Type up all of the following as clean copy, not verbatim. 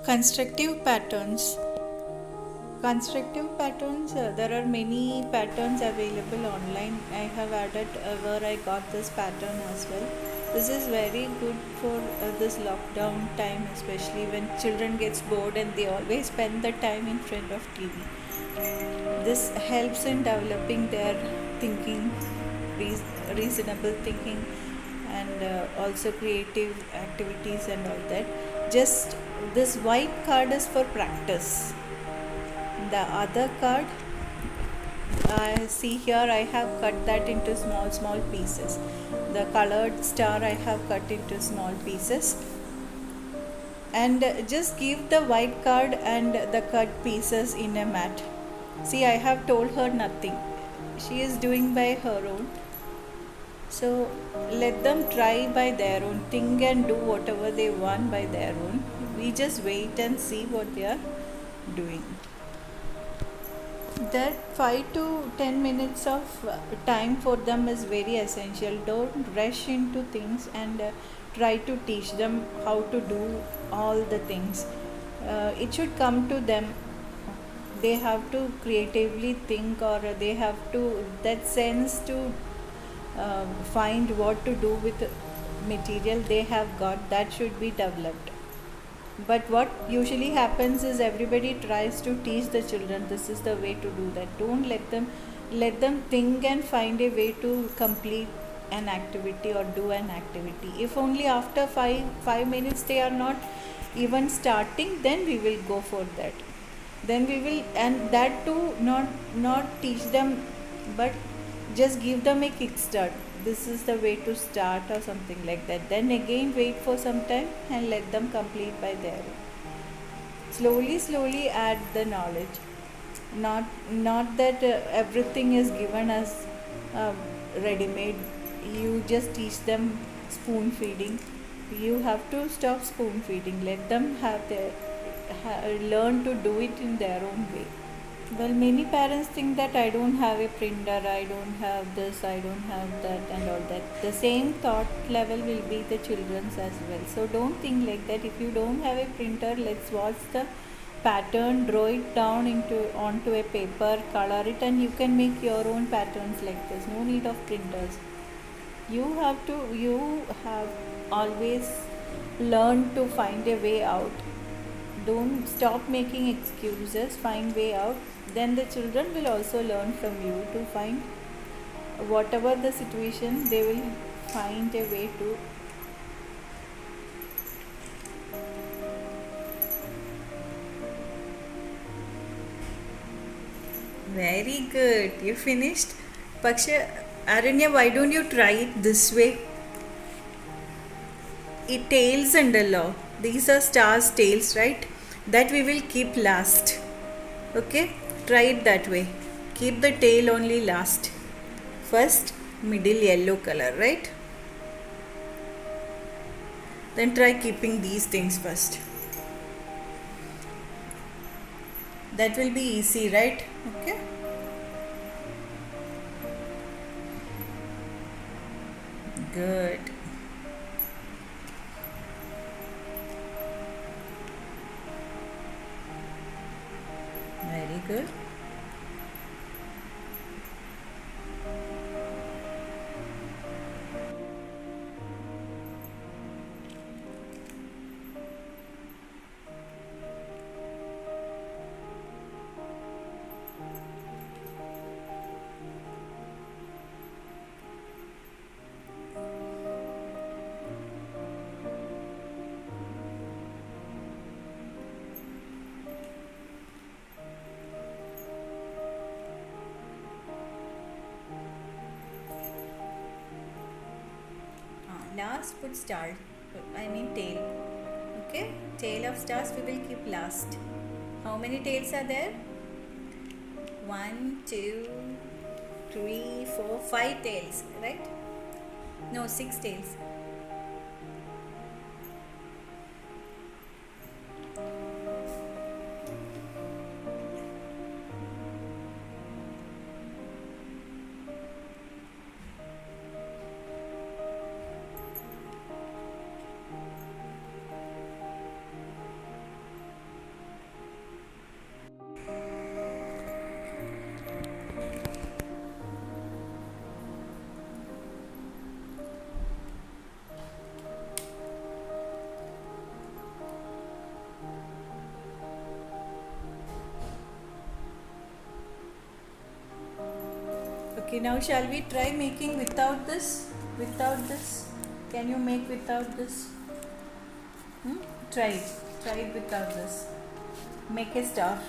Constructive patterns. Constructive patterns, there are many patterns available online. I have added where I got this pattern as well. This is very good for this lockdown time, especially when children gets bored and they always spend the time in front of TV. This helps in developing their thinking, reasonable thinking, and also creative activities and all that. Just this white card is for practice. The other card, I see here, I have cut that into small pieces. The colored star I have cut into small pieces, and just give the white card and the cut pieces in a mat. See, I have told her nothing. She is doing by her own. So let them try by their own, think and do whatever they want by their own. We just wait and see what they are doing. That 5 to 10 minutes of time for them is very essential. Don't rush into things and try to teach them how to do all the things. It should come to them. They have to creatively think, or they have to that sense to find what to do with material they have got. That should be developed. But what usually happens is everybody tries to teach the children this is the way to do that. Don't let them think and find a way to complete an activity or do an activity. If only after 5 minutes they are not even starting, then we will go for that. Then we will, and that too, not teach them, but just give them a kickstart. This is the way to start, or something like that. Then again wait for some time and let them complete by their own. Slowly add the knowledge. Not that everything is given as ready made. You just teach them spoon feeding. You have to stop spoon feeding. Let them have their learn to do it in their own way. Well, many parents think that I don't have a printer, I don't have this, I don't have that, and all that. The same thought level will be the children's as well. So don't think like that. If you don't have a printer, let's watch the pattern, draw it down onto a paper, color it, and you can make your own patterns like this. No need of printers. You have always learned to find a way out. Don't stop making excuses, find way out. Then the children will also learn from you to find whatever the situation, they will find a way to. Very good, you finished. Paksha, Aranya, why don't you try it this way? It tails under. These are stars tails, right? That we will keep last. Okay, try it that way. Keep the tail only last. First middle yellow color, right? Then try keeping these things first. That will be easy, right? Okay. Good. Very good. Last put star, I mean tail. Okay, tail of stars we will keep last. How many tails are there? 1, 2, 3, 4, 5 tails, right? No, 6 tails. Okay, now shall we try making without this? Without this? Can you make without this? Hmm? Try it. Try it without this. Make a star.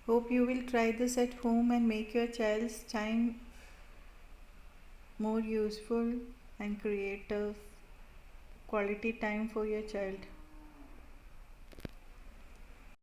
Hope you will try this at home and make your child's time more useful and creative quality time for your child.